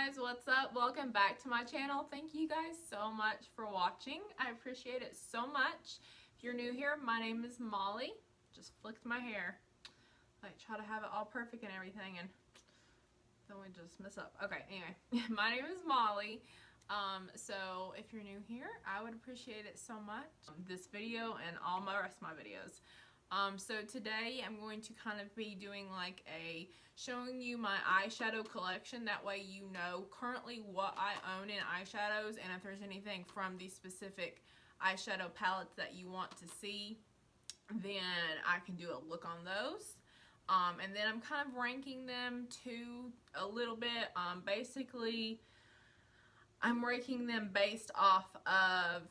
guys, what's up? Welcome back to my channel. Thank you guys so much for watching. I appreciate it so much. If you're new here, my name is Molly. Just flicked my hair. I try to have it all perfect and everything, and then we just mess up. Okay, anyway, my name is Molly. So if you're new here, I would appreciate it so much. This video and all my rest of my videos. So today I'm going to kind of be doing like showing you my eyeshadow collection. That way you know currently what I own in eyeshadows, and if there's anything from these specific eyeshadow palettes that you want to see, then I can do a look on those. And then I'm kind of ranking them too a little bit. Basically, I'm ranking them based off of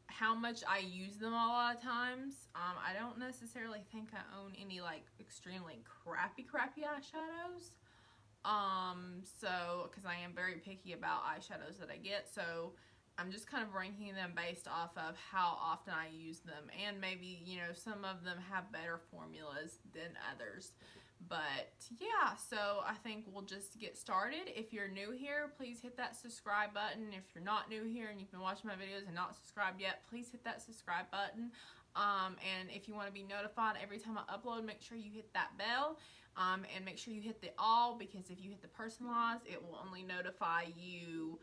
how much I use them a lot of times. I don't necessarily think I own any like extremely crappy eyeshadows. So, because I am very picky about eyeshadows that I get, so I'm just kind of ranking them based off of how often I use them, and maybe, you know, some of them have better formulas than others. But yeah, so I think we'll just get started. If you're new here, please hit that subscribe button. If you're not new here and you've been watching my videos and not subscribed yet, please hit that subscribe button. And if you want to be notified every time I upload, make sure you hit that bell. And make sure you hit the all, because if you hit the personalized, it will only notify you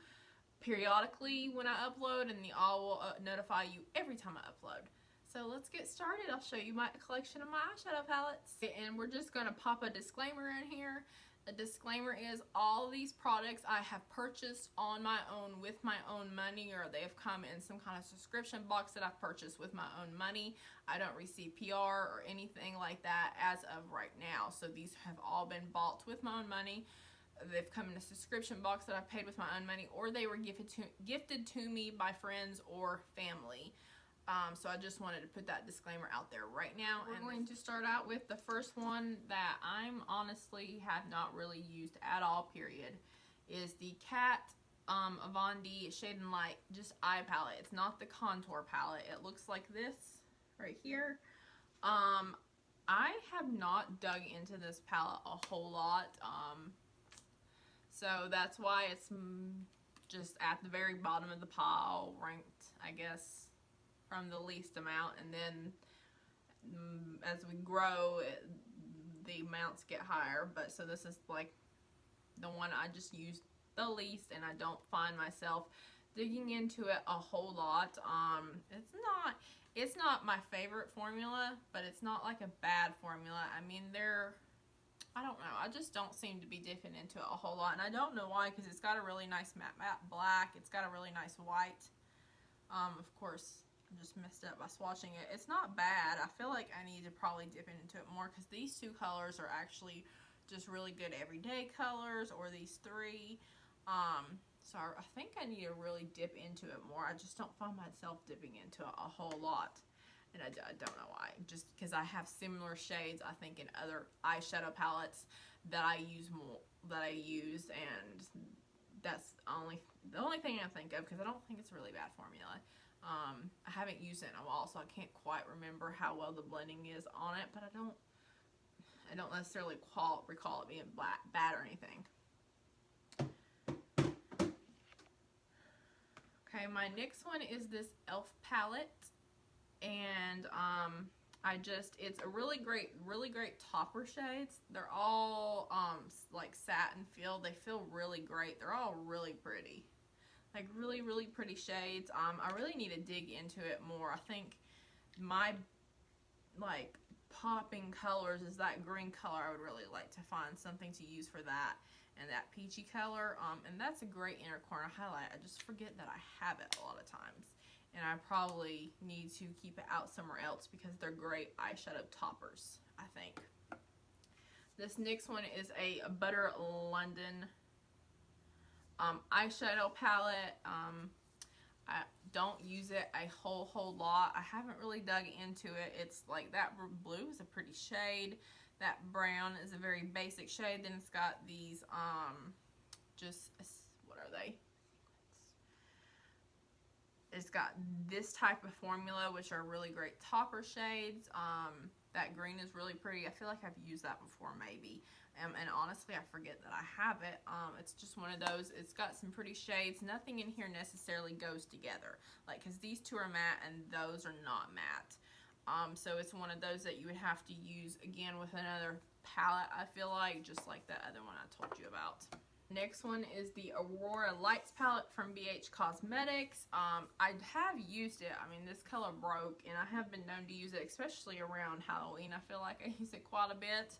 periodically when I upload, and the all will notify you every time I upload. So let's get started. I'll show you my collection of my eyeshadow palettes. And we're just going to pop a disclaimer in here. The disclaimer is all these products I have purchased on my own with my own money, or they have come in some kind of subscription box that I've purchased with my own money. I don't receive PR or anything like that as of right now. So these have all been bought with my own money. They've come in a subscription box that I paid with my own money, or they were gifted to me by friends or family. So I just wanted to put that disclaimer out there right now. We're going to start out with the first one that I'm honestly have not really used at all, period, is the Kat Von D Shade and Light just eye palette. It's not the contour palette. It looks like this right here. I have not dug into this palette a whole lot. So that's why it's just at the very bottom of the pile, ranked, I guess, from the least amount, and then as we grow, the amounts get higher. But so this is like the one I just used the least, and I don't find myself digging into it a whole lot. It's not my favorite formula, but it's not like a bad formula. I mean, I don't know, I just don't seem to be dipping into it a whole lot, and I don't know why, because it's got a really nice matte black, it's got a really nice white. Of course, I just messed up by swatching it. It's not bad. I feel like I need to probably dip into it more, because these two colors are actually just really good everyday colors, or these three. So I think I need to really dip into it more. I just don't find myself dipping into it a whole lot, and I don't know why. Just because I have similar shades, I think, in other eyeshadow palettes that I use and that's the only thing I think of, because I don't think it's a really bad formula. I haven't used it in a while, so I can't quite remember how well the blending is on it, but I don't necessarily recall it being bad or anything. Okay, my next one is this e.l.f. palette, and it's a really great topper shades. They're all like satin feel. They feel really great. They're all really pretty. Like really pretty shades. I really need to dig into it more. I think my like popping colors is that green color. I would really like to find something to use for that, and that peachy color. And that's a great inner corner highlight. I just forget that I have it a lot of times, and I probably need to keep it out somewhere else, because they're great eyeshadow toppers, I think. This next one is a Butter London eyeshadow palette. I don't use it a whole lot. I haven't really dug into it. It's like that blue is a pretty shade. That brown is a very basic shade. Then it's got these what are they? It's got this type of formula, which are really great topper shades. That green is really pretty. I feel like I've used that before, maybe. And honestly, I forget that I have it. It's just one of those. It's got some pretty shades. Nothing in here necessarily goes together. Like, because these two are matte and those are not matte. So it's one of those that you would have to use again with another palette, I feel like, just like that other one I told you about. Next one is the Aurora Lights palette from BH Cosmetics. I have used it. I mean, this color broke, and I have been known to use it, especially around Halloween. I feel like I use it quite a bit.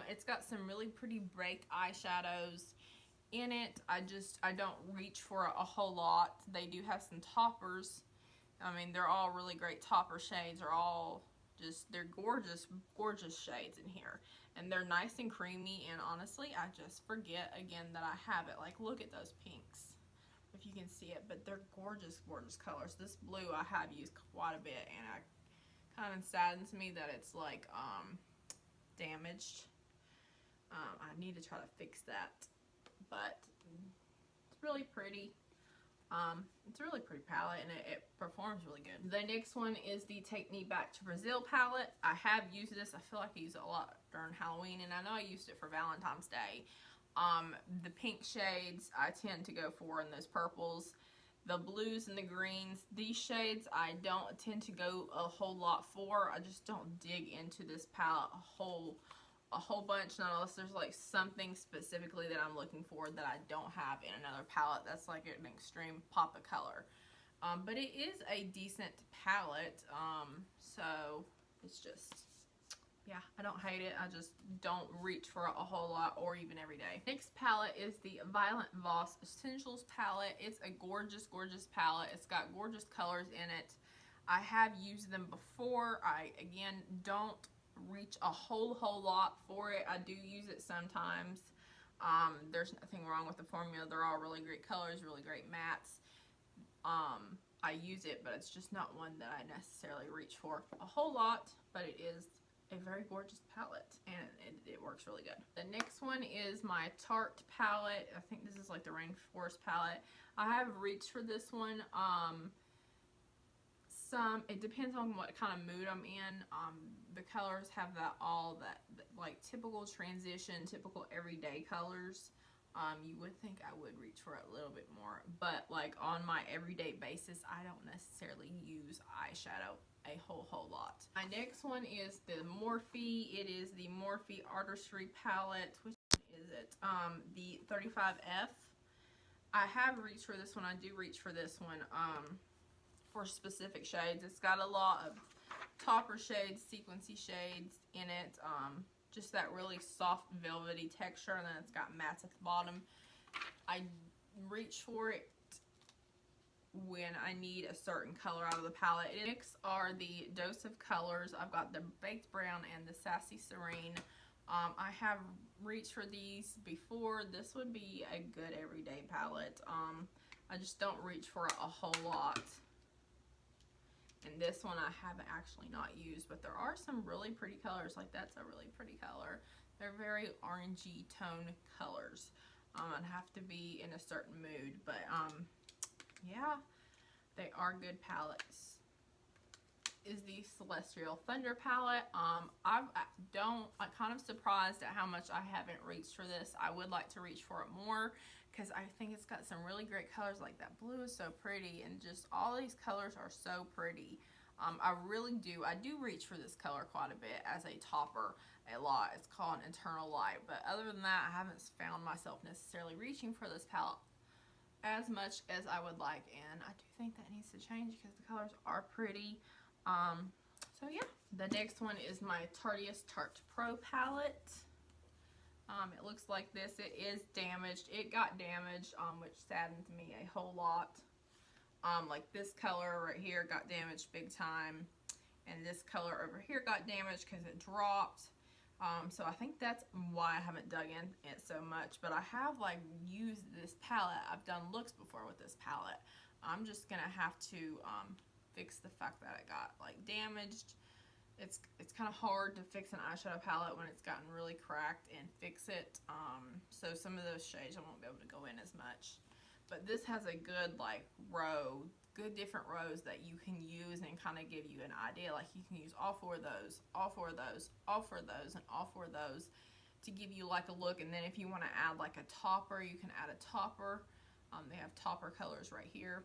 It's got some really pretty break eyeshadows in it. I don't reach for a whole lot. They do have some toppers. I mean, they're all really great topper shades. They're gorgeous, gorgeous shades in here. And they're nice and creamy, and honestly, I just forget again that I have it. Like, look at those pinks, if you can see it, but they're gorgeous, gorgeous colors. This blue I have used quite a bit, and it kind of saddens me that it's like, damaged. I need to try to fix that, but it's really pretty. It's a really pretty palette, and it performs really good. The next one is the Take Me Back to Brazil palette. I have used this. I feel like I use it a lot during Halloween, and I know I used it for Valentine's Day. The pink shades I tend to go for, and those purples, the blues and the greens. These shades I don't tend to go a whole lot for. I just don't dig into this palette a whole bunch, not unless there's like something specifically that I'm looking for that I don't have in another palette that's like an extreme pop of color. But it is a decent palette, so it's just, yeah, I don't hate it. I just don't reach for it a whole lot or even every day. Next palette is the Violent Voss Essentials palette. It's a gorgeous, gorgeous palette. It's got gorgeous colors in it. I have used them before. I, again, don't reach a whole lot for it. I do use it sometimes. There's nothing wrong with the formula. They're all really great colors, really great mattes. I use it, but it's just not one that I necessarily reach for a whole lot, but it is a very gorgeous palette, and it works really good. The next one is my Tarte palette. I think this is like the Rainforest palette. I have reached for this one. It depends on what kind of mood I'm in. The colors have that like typical transition, typical everyday colors. You would think I would reach for it a little bit more, but like on my everyday basis, I don't necessarily use eyeshadow a whole lot. My next one is the Morphe. It is the Morphe Artistry palette. Which one is it? The 35F. I have reached for this one. I do reach for this one. For specific shades. It's got a lot of topper shades, sequency shades in it, just that really soft velvety texture, and then it's got mattes at the bottom. I reach for it when I need a certain color out of the palette. Next are the Dose of Colors. I've got the Baked Brown and the Sassy Serene. I have reached for these before. This would be a good everyday palette. I just don't reach for it a whole lot. And this one I haven't actually not used, but there are some really pretty colors. Like, that's a really pretty color. They're very orangey tone colors. I'd have to be in a certain mood, but yeah, they are good palettes. Is the Celestial Thunder palette. I'm kind of surprised at how much I haven't reached for this. I would like to reach for it more, because I think it's got some really great colors. Like, that blue is so pretty, and just all these colors are so pretty. I do reach for this color quite a bit as a topper a lot. It's called Eternal Light, but other than that, I haven't found myself necessarily reaching for this palette as much as I would like, and I do think that needs to change because the colors are pretty. So yeah, the next one is my Tarteist Tarte Pro palette. It looks like this. It is damaged. It got damaged, which saddened me a whole lot. Like, this color right here got damaged big time, and this color over here got damaged because it dropped. So I think that's why I haven't dug in it so much, but I have like used this palette. I've done looks before with this palette. I'm just gonna have to fix the fact that it got like damaged. It's kind of hard to fix an eyeshadow palette when it's gotten really cracked and fix it. So some of those shades I won't be able to go in as much. But this has a good like different rows that you can use and kind of give you an idea. Like, you can use all four of those, all four of those, all four of those, and all four of those to give you like a look. And then if you want to add like a topper, you can add a topper. They have topper colors right here.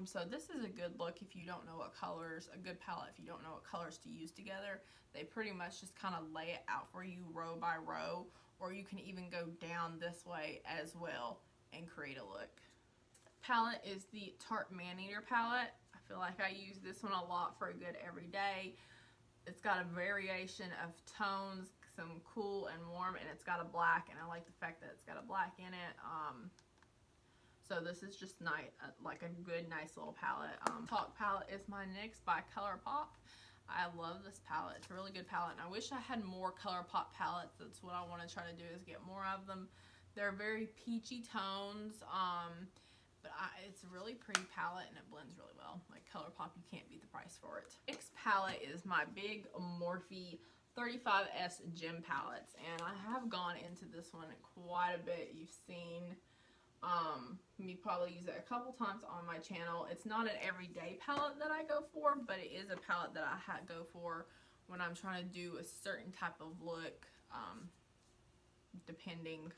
So this is a good look if you don't know what colors, a good palette if you don't know what colors to use together. They pretty much just kind of lay it out for you row by row, or you can even go down this way as well and create a look. Palette is the Tarte Maneater palette. I feel like I use this one a lot for a good everyday. It's got a variation of tones, some cool and warm, and it's got a black, and I like the fact that it's got a black in it. So this is just nice, like a good, nice little palette. Talk palette is my NYX by ColourPop. I love this palette. It's a really good palette, and I wish I had more ColourPop palettes. That's what I want to try to do, is get more of them. They're very peachy tones, but it's a really pretty palette, and it blends really well. Like ColourPop, you can't beat the price for it. Next palette is my big Morphe 35S Gem palettes, and I have gone into this one quite a bit. You've seen me probably use it a couple times on my channel. It's not an everyday palette that I go for, but it is a palette that I go for when I'm trying to do a certain type of look, depending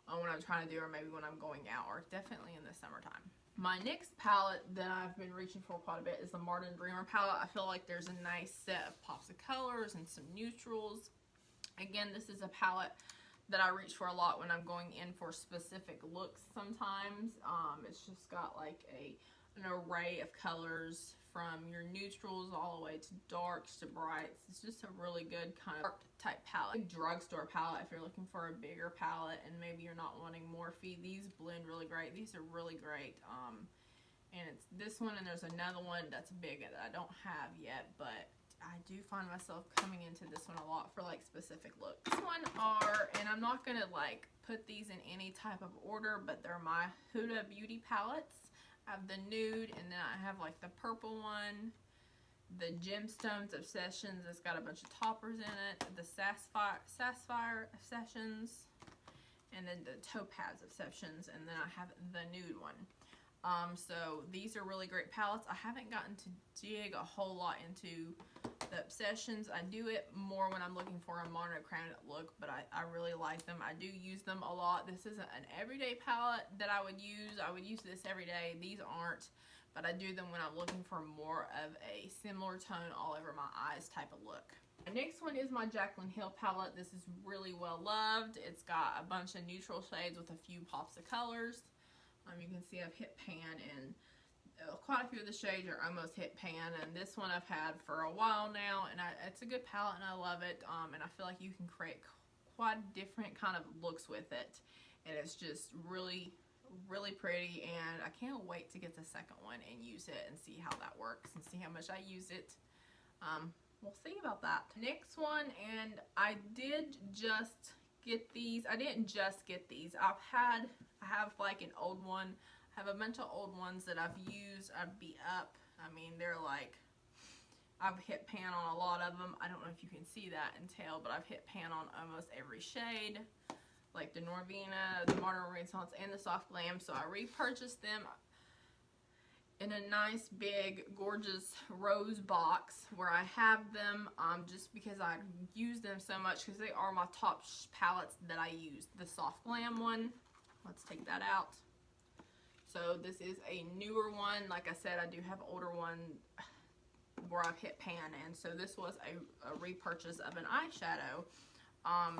on what I'm trying to do, or maybe when I'm going out, or definitely in the summertime. My next palette that I've been reaching for quite a bit is the Martin Dreamer palette. I feel like there's a nice set of pops of colors and some neutrals. Again, this is a palette that I reach for a lot when I'm going in for specific looks sometimes. It's just got like an array of colors from your neutrals all the way to darks to brights. It's just a really good kind of dark type palette. A drugstore palette if you're looking for a bigger palette and maybe you're not wanting Morphe. These blend really great. These are really great. And it's this one, and there's another one that's big that I don't have yet, but I do find myself coming into this one a lot for like specific looks. This one and I'm not gonna like put these in any type of order, but they're my Huda Beauty palettes. I have the nude, and then I have like the purple one, the Gemstones Obsessions. It's got a bunch of toppers in it, the Sapphire Obsessions, and then the Topaz Obsessions, and then I have the nude one. So these are really great palettes. I haven't gotten to dig a whole lot into the Obsessions. I do it more when I'm looking for a monochrome look, but I really like them. I do use them a lot. This isn't an everyday palette that I would use. I would use this every day. These aren't, but I do them when I'm looking for more of a similar tone all over my eyes type of look. The next one is my Jaclyn Hill palette. This is really well loved. It's got a bunch of neutral shades with a few pops of colors. You can see I've hit pan, and quite a few of the shades are almost hit pan, and this one I've had for a while now, and it's a good palette and I love it, and I feel like you can create quite different kind of looks with it, and it's just really, really pretty, and I can't wait to get the second one and use it and see how that works and see how much I use it. We'll see about that. Next one, and I did just get these. I didn't just get these. I have like an old one. I have a bunch of old ones that I've used. I'd be up. I mean, they're like, I've hit pan on a lot of them. I don't know if you can see that and tell, but I've hit pan on almost every shade, like the Norvina, the Modern Renaissance, and the Soft Glam. So I repurchased them in a nice big gorgeous rose box where I have them just because I use them so much, because they are my top palettes that I use. The Soft Glam one, let's take that out. So this is a newer one. Like I said, I do have older one where I've hit pan, and so this was a repurchase of an eyeshadow,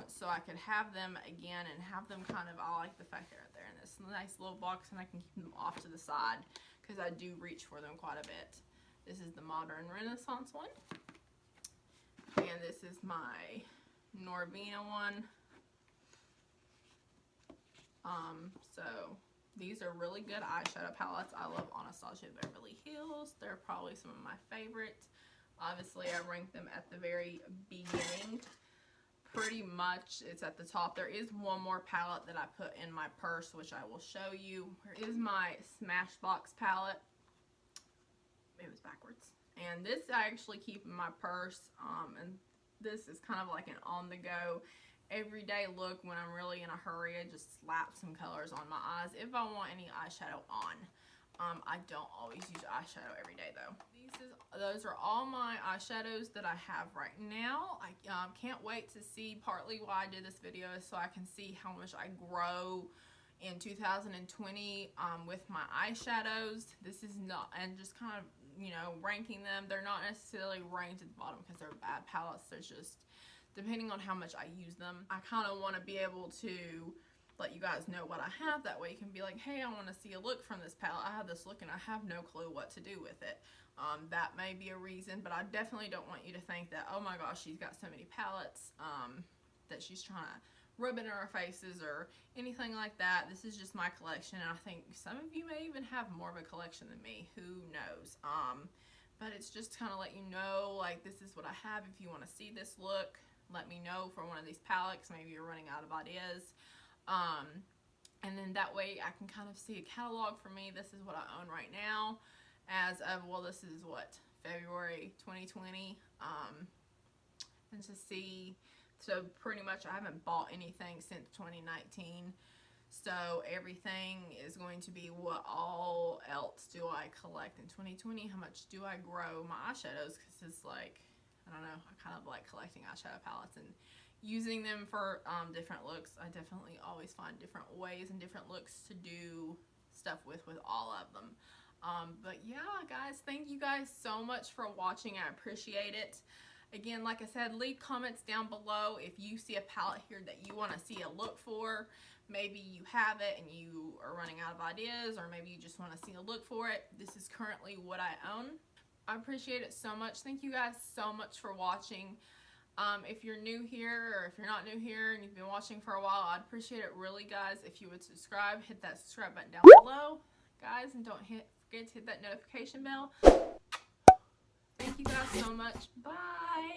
so I could have them again and have them kind of, I like the fact they're in this nice little box, and I can keep them off to the side because I do reach for them quite a bit. This is the Modern Renaissance one, and this is my Norvina one. So these are really good eyeshadow palettes. I love Anastasia Beverly Hills. They're probably some of my favorites. Obviously, I rank them at the very beginning. Pretty much, it's at the top. There is one more palette that I put in my purse, which I will show you. Here is my Smashbox palette. It was backwards. And this I actually keep in my purse. And this is kind of like an on-the-go everyday look. When I'm really in a hurry, I just slap some colors on my eyes if I want any eyeshadow on. I don't always use eyeshadow every day though. Those are all my eyeshadows that I have right now. I can't wait to see, partly why I did this video is so I can see how much I grow in 2020 with my eyeshadows. This is not, and just kind of, you know, ranking them. They're not necessarily ranked at the bottom because they're bad palettes. They're just depending on how much I use them. I kind of want to be able to let you guys know what I have. That way you can be like, hey, I want to see a look from this palette. I have this look and I have no clue what to do with it. That may be a reason, but I definitely don't want you to think that, oh my gosh, she's got so many palettes that she's trying to rub it in our faces or anything like that. This is just my collection, and I think some of you may even have more of a collection than me. Who knows? But it's just kind of let you know, like, this is what I have. If you want to see this look, let me know for one of these palettes. Maybe you're running out of ideas. And then that way I can kind of see a catalog for me. This is what I own right now as of, well, this is what, February 2020. And to see, so pretty much I haven't bought anything since 2019. So everything is going to be what all else do I collect in 2020? How much do I grow my eyeshadows? Because it's like, I don't know, I kind of like collecting eyeshadow palettes and using them for different looks. I definitely always find different ways and different looks to do stuff with all of them. But yeah, guys, thank you guys so much for watching. I appreciate it. Again, like I said, leave comments down below if you see a palette here that you want to see a look for. Maybe you have it and you are running out of ideas, or maybe you just want to see a look for it. This is currently what I own. I appreciate it so much. Thank you guys so much for watching. If you're new here, or if you're not new here and you've been watching for a while, I'd appreciate it really, guys, if you would subscribe. Hit that subscribe button down below, guys, and don't forget to hit that notification bell. Thank you guys so much. Bye.